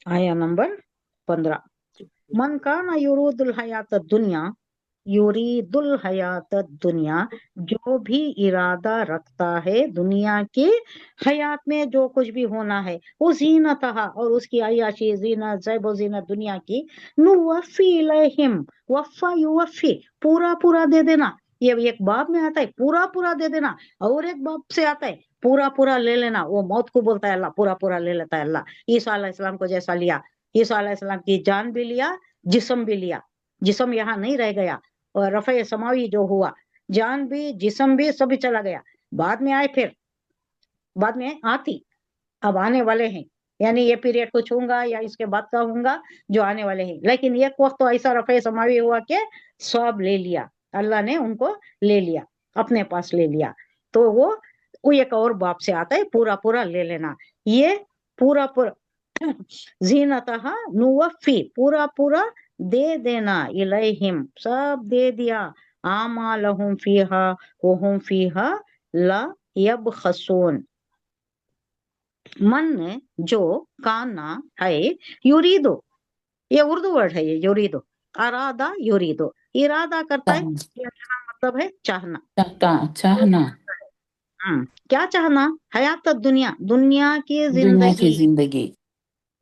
आया नंबर 15। मन काना युरीदुल हयात दुनिया, युरीदुल हयात दुनिया, जो भी इरादा रखता है दुनिया की हयात में जो कुछ भी होना है, वो जीनतहा, और उसकी अय्याशी, जीनत, ज़ैब जीनत दुनिया की, नुवफ़ी इलैहिम, वफ़ा युवफ़ी, पूरा पूरा दे देना। ये एक बाब में आता है पूरा पूरा दे देना, और एक बाब से आता है पूरा पूरा ले लेना। वो मौत को बोलता है अल्लाह, पूरा पूरा ले लेता है अल्लाह। ईसा अलैहिस्सलाम को जैसा लिया, ईसा अलैहिस्सलाम की जान भी लिया, जिस्म भी लिया। जिस्म यहाँ नहीं रह गया, और रफ़े समावी जो हुआ, जान भी जिस्म भी सभी चला गया। बाद में आए, फिर बाद में आती, अब आने वाले हैं। यानी ये पीरियड को छूंगा या इसके बाद का होगा जो आने वाले हैं। लेकिन एक वक्त तो ऐसा रफ़े समावी हुआ कि सब ले लिया, अल्लाह ने उनको ले लिया, अपने पास ले लिया। तो वो एक और बाप से आता है पूरा पूरा ले लेना। ये पूरा पूरा जीनतहा नुवफ़ी, पूरा पूरा दे देना, इलैहिम, सब दे दिया, आमालहुम फीहा वहुम फीहा ला यबखसून। मन ने जो काना है, युरीदो, ये उर्दू वर्ड है, ये युरीदो, अरादा युरीदो, इरादा करता है। चाहना, ये क्या मतलब है? चाहना। चाहना। क्या चाहना? हयात दुनिया, दुनिया की दुनिया की जिंदगी, जिंदगी।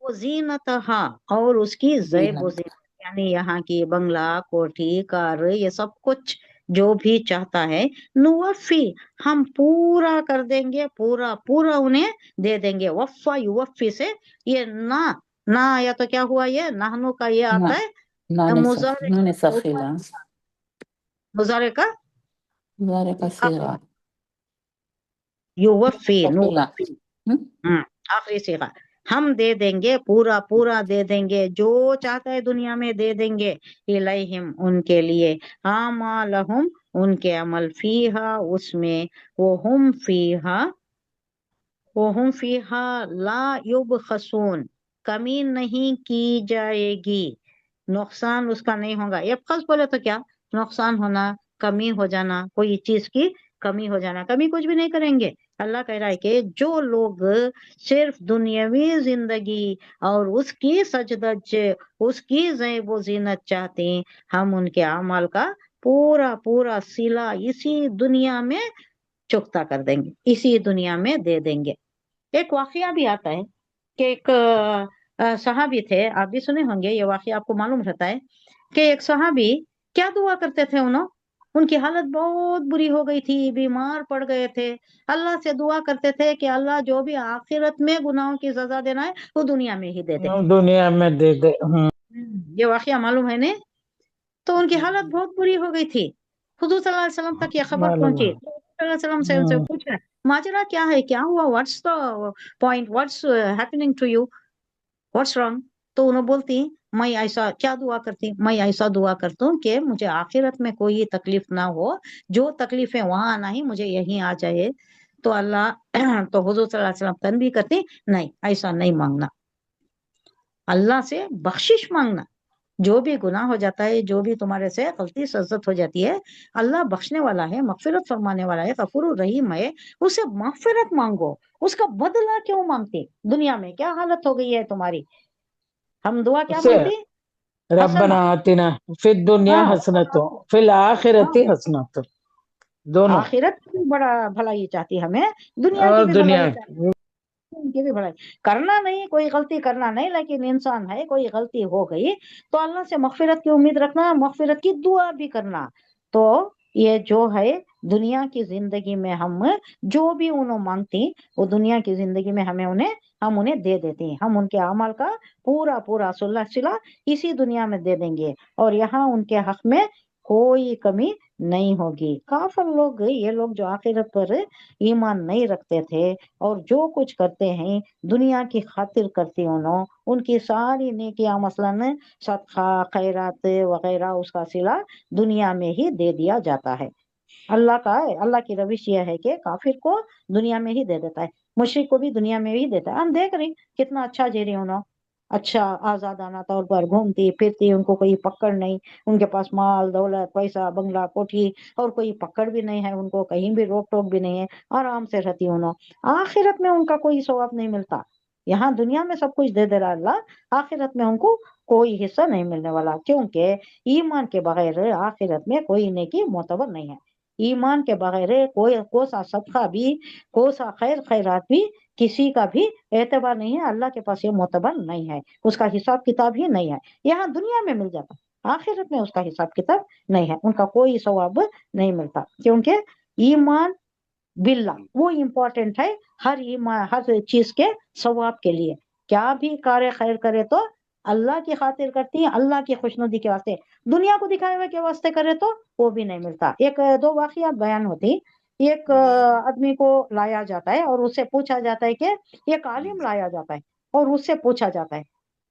वो जीनतहा, और उसकी ज़ैब व जीनत। ज़ीनत, यानी यहाँ की बंगला, कोठी, कार, ये सब कुछ जो भी चाहता है, नुवफ़ी, हम पूरा कर देंगे, पूरा पूरा उन्हें दे देंगे। वफ़ा युवफ़ी से ये ना, ना आया तो क्या हुआ? ये नाहनु का ये ना, आता है नाने सख, मुजारे नूने के ऊपर, सखीला। मुजारे का ज़ारे का आखिरी, सीगा। नूने युवफ़ी, सखीला। नुवफ़ी। आखिरी सीगा। हम दे देंगे, पूरा पूरा दे देंगे, जो चाहता है दुनिया में दे देंगे। इलैहिम, उनके लिए, आमालहुम, उनके अमल, फीहा, उसमें, वो हम फीहा, वो हम फीहा ला युबखसून, कमी नहीं की जाएगी, नुकसान उसका नहीं होगा। यबखस बोले तो क्या? नुकसान होना, कमी हो जाना, कोई चीज की कमी हो जाना, कमी कुछ भी नहीं करेंगे। अल्लाह कह रहा है कि जो लोग सिर्फ दुनियावी जिंदगी और उसकी सजदज, उसकी ज़ैब जीनत चाहते हैं, हम उनके अमाल का पूरा पूरा सिला इसी दुनिया में चुकता कर देंगे, इसी दुनिया में दे देंगे। एक वाकया भी आता है कि एक सहाबी थे, आप भी सुने होंगे ये वाकया, आपको मालूम रहता है कि एक सहाबी क्या दुआ करते थे उन्होंने, उनकी हालत बहुत बुरी हो गई थी, बीमार पड़ गए थे, अल्लाह से दुआ करते थे कि अल्लाह जो भी आखिरत में गुनाहों की सजा देना है वो दुनिया में ही दे दे। दुनिया में दे दे। ये वाकया मालूम है ने? तो उनकी हालत बहुत बुरी हो गई थी। हुजूर सल्लल्लाहु अलैहि वसल्लम तक ये खबर मालूम पहुंची, है। तो हुजूर सल्लल्लाहु अलैहि वसल्लम से उनसे पूछा, माजरा क्या है, क्या हुआ, what's the point, what's happening to you, what's wrong? तो उन्होंने बोलती, मैं ऐसा क्या दुआ करती, मैं ऐसा दुआ करता हूँ कि मुझे आखिरत में कोई तकलीफ ना हो, जो तकलीफ है वहां आना ही, मुझे यहीं आ जाए। तो अल्लाह तो हुजूर सल्लल्लाहु अलैहि वसल्लम तनबीह करती, नहीं ऐसा नहीं मांगना, अल्लाह से बख्शिश मांगना। जो भी गुनाह हो जाता है, जो भी तुम्हारे से गलती सज्जत हो जाती है, अल्लाह बख्शने वाला है, मगफिरत फरमाने वाला है, गफूर रहीम है, उससे मगफिरत मांगो। उसका बदला क्यों मांगते? दुनिया में क्या हालत हो गई है तुम्हारी? हम दुआ क्या उससे मांगते? रब्बना हसना। आतिना फिद दुनिया हाँ, हसनतो फिल आखिरती हाँ, हसनतो। दोनों। आखिरत की भी बड़ा भलाई चाहती हमें, दुनिया की और भी भलाई दुनिया चाहती, की। उनकी भी भलाई। करना नहीं, कोई गलती करना नहीं, लेकिन इंसान है, कोई गलती हो गई तो अल्लाह से मगफिरत की उम्मीद रखना, मगफिरत की दुआ भी करना। तो ये जो है दुनिया की जिंदगी में हम जो भी उन्हें मांगती, वो दुनिया की जिंदगी में हम उन्हें दे देते हैं, हम उनके अमल का पूरा पूरा सुलह सिला इसी दुनिया में दे देंगे, और यहाँ उनके हक में कोई कमी नहीं होगी। काफिर लोग, ये लोग जो आखिरत पर ईमान नहीं रखते थे और जो कुछ करते हैं दुनिया की खातिर करते उन्हों, उनकी सारी नेकियां मसलन सदका, खैरात वगैरह, उसका सिला दुनिया में ही दे दिया जाता है। अल्लाह की रविश यह है कि काफिर को दुनिया में ही दे देता है, मुशरिक को भी दुनिया में ही देता है। हम देख रहे हैं कितना अच्छा जी रही उन्होंने, अच्छा आजादाना तौर पर घूमती फिरती, उनको कोई पकड़ नहीं, उनके पास माल दौलत पैसा बंगला कोठी, और कोई पकड़ भी नहीं है, उनको कहीं भी रोक टोक भी नहीं है, आराम से रहती उन्होंने। आखिरत में उनका कोई सवाब नहीं मिलता, यहाँ दुनिया में सब कुछ दे दे रहा अल्लाह, आखिरत में हमको कोई हिस्सा नहीं मिलने वाला, क्योंकि ईमान के बगैर आखिरत में कोई नेकी मोतबर नहीं है। ईमान के बगैर कोई सा सदका भी, कोई सा खैर खैरात भी, किसी का भी एतबार नहीं है। अल्लाह के पास ये मोतबर नहीं है, उसका हिसाब किताब ही नहीं है। यहाँ दुनिया में मिल जाता, आखिरत में उसका हिसाब किताब नहीं है, उनका कोई सवाब नहीं मिलता, क्योंकि ईमान बिल्ला वो इम्पोर्टेंट है हर ईमान, हर चीज के सवाब के लिए। क्या भी कार्य खैर करे तो अल्लाह की खातिर करती है, अल्लाह की खुशनुदी के वास्ते। दुनिया को दिखावे के वास्ते करे तो वो भी नहीं मिलता। एक दो वाकयात बयान होती। एक आदमी को लाया जाता है और उससे पूछा जाता है कि एक आलिम लाया जाता है और उससे पूछा जाता है,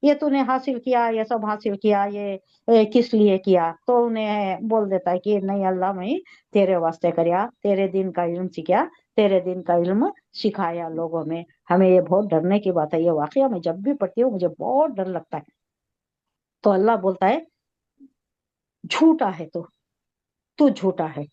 ये तूने हासिल किया, ये सब हासिल किया, ये किस लिए किया? तो उन्हें बोल देता है कि नहीं अल्लाह, मैं तेरे वास्ते करया, तेरे दिन का इल्म सीखा, तेरे दिन का इल्म सिखाया लोगों में। हमें ये बहुत डरने की बात है, ये वाकया मैं जब भी पढ़ती हूँ मुझे बहुत डर लगता है। तो अल्लाह बोलता है झूठा है तू झूठा है,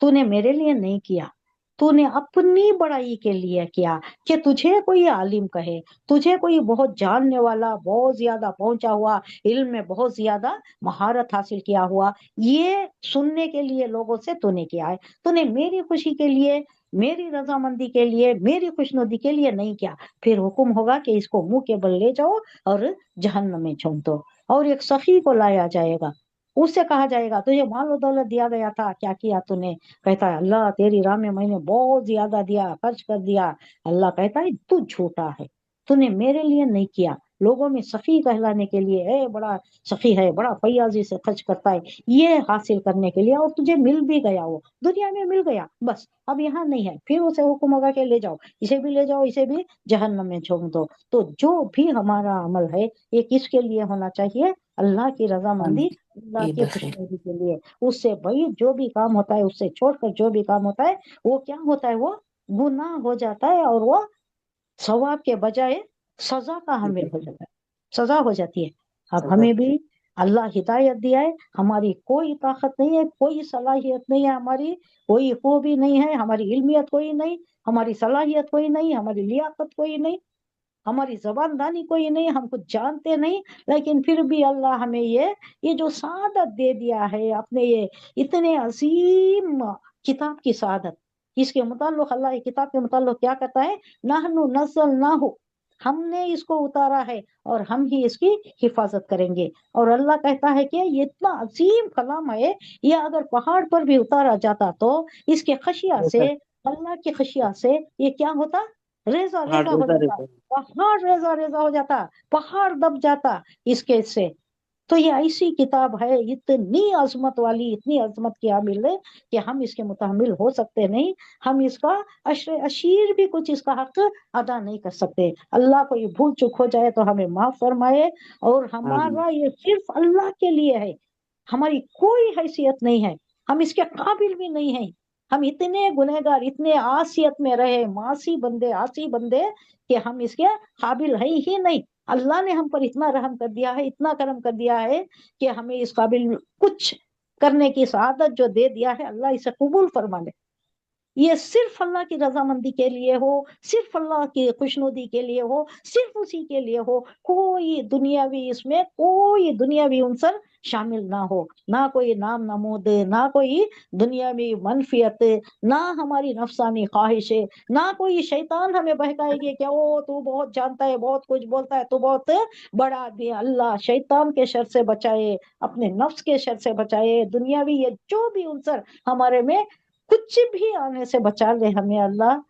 तूने मेरे लिए नहीं किया, तूने अपनी बड़ाई के लिए किया कि तुझे कोई आलिम कहे, तुझे कोई बहुत जानने वाला, बहुत ज्यादा पहुंचा हुआ, इल्म में बहुत ज्यादा महारत हासिल किया हुआ, ये सुनने के लिए लोगों से तूने किया है। तूने मेरी खुशी के लिए, मेरी रजामंदी के लिए, मेरी खुशनुदी के लिए नहीं किया। फिर हुक्म होगा कि इसको मुंह के बल ले जाओ और जहन्नम में झोंक दो। और एक सखी को लाया जाएगा, उससे कहा जाएगा तुझे मालो दौलत दिया गया था, क्या किया तूने? कहता है अल्लाह तेरी राह में मैंने बहुत ज्यादा दिया, खर्च कर दिया। अल्लाह कहता है तू झूठा है, तूने मेरे लिए नहीं किया, लोगों में सखी कहलाने के लिए है, बड़ा सखी है, बड़ा फैयाजी से खर्च करता है, ये हासिल करने के लिए, और तुझे मिल भी गया, वो दुनिया में मिल गया, बस अब यहाँ नहीं है। फिर उसे हुक्म होगा कि ले जाओ, इसे भी ले जाओ, इसे भी जहन्नम में झोंक दो। तो जो भी हमारा अमल है ये किसके लिए होना चाहिए? अल्लाह की रजामंदी, अल्लाह की بخير. खुशनुदी के लिए। उससे भाई जो भी काम होता है, उससे छोड़कर जो भी काम होता है वो क्या होता है? वो गुनाह हो जाता है, और वो सवाब के बजाय सजा का हामिल हो जाता है, सजा हो जाती है। अब हमें भी अल्लाह हिदायत दिया है, हमारी कोई ताकत नहीं है, कोई सलाहियत नहीं है, हमारी कोई खूबी नहीं है, हमारी इल्मियत कोई नहीं, हमारी सलाहियत कोई नहीं, हमारी लियाकत कोई नहीं, हमारी जबानदानी कोई नहीं, हम कुछ जानते नहीं। लेकिन फिर भी अल्लाह हमें ये जो शहादत दे दिया है, अपने ये इतने अजीम किताब की शहादत, इसके मुताल्लिक अल्लाह ये किताब के मुताल्लिक क्या कहता है? नहनु नज़्ज़लनाहु, हमने इसको उतारा है और हम ही इसकी हिफाजत करेंगे। और अल्लाह कहता है कि ये इतना अजीम कलाम है, ये अगर पहाड़ पर भी उतारा जाता तो इसके खशिया से, अल्लाह की खशिया से ये क्या होता? रेजा रेजा हो जाता, पहाड़ रेजा रेजा हो जाता, पहाड़ दब जाता इसके से। तो ये ऐसी किताब है, इतनी अजमत वाली, इतनी अजमत की हामिल है कि हम इसके मुतामिल हो सकते नहीं। हम इसका अशर अशीर भी कुछ इसका हक अदा नहीं कर सकते। अल्लाह को ये भूल चूक हो जाए तो हमें माफ फरमाए। और हमारा ये सिर्फ अल्लाह के लिए है, हमारी कोई हैसियत नहीं है, हम इसके काबिल भी नहीं है। हम इतने गुनहगार, इतने आसियत में रहे, मासी बंदे, आसी बंदे, कि हम इसके काबिल है ही नहीं। अल्लाह ने हम पर इतना रहम कर दिया है, इतना करम कर दिया है कि हमें इस काबिल कुछ करने की सआदत जो दे दिया है, अल्लाह इसे कबूल फरमा ले। ये सिर्फ अल्लाह की रजामंदी के लिए हो, सिर्फ अल्लाह की खुशनुदी के लिए हो, सिर्फ उसी के लिए हो। कोई दुनियावी, इसमें कोई दुनियावी उनसर शामिल ना हो, ना कोई नाम नमूद, ना कोई दुनियावी मनफियत, ना हमारी नफसानी ख्वाहिशें, ना कोई शैतान हमें बहकाएगी कि ओ तू बहुत जानता है, बहुत कुछ बोलता है, तू बहुत बड़ा आदमी है। अल्लाह शैतान के शर से बचाए, अपने नफ्स के शर से बचाए, दुनियावी ये जो भी उनसर हमारे में कुछ भी आने से बचा ले हमें अल्लाह।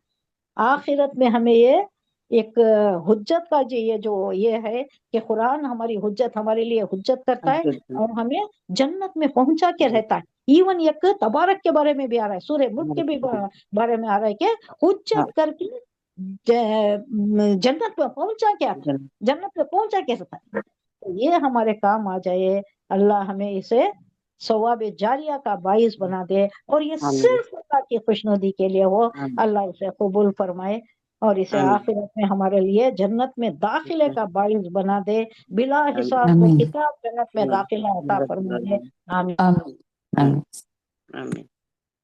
आखिरत में हमें ये एक हुज्जत का ये है कि कुरान हमारी हुज्जत, हमारे लिए हुज्जत करता है और हमें जन्नत में पहुंचा के रहता है। इवन एक तबारक के बारे में भी आ रहा है, सूर्य मुल्क के भी बारे में आ रहा है कि हुज्जत करके जन्नत में पहुंचा क्या था, जन्नत में पहुंचा के रहता है। तो ये हमारे काम आ जाए, अल्लाह हमें इसे सवाब जारिया का बाइस बना दे, और ये सिर्फ अल्लाह की खुशनुदी के लिए हो। अल्लाह इसे कबूल फरमाए और इसे आखिरत में हमारे लिए जन्नत में दाखिले का बाइस बना दे, बिला हिसाब वो آمين. किताब जन्नत में दाखिला अता फरमा दे। आमीन। آمين. آمين.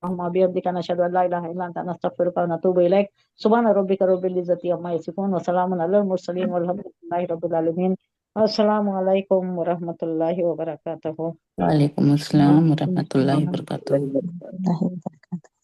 اللهم بحمدك نشهد ان لا اله الا انت نستغفرك ونتوب اليك سبحان ربك رب العزة عما يصفون وسلام على المرسلين والحمد لله رب العالمين السلام عليكم ورحمة الله وبركاته وعلیکم السلام ورحمۃ اللہ وبرکاتہ. اللہ وبرکاتہ.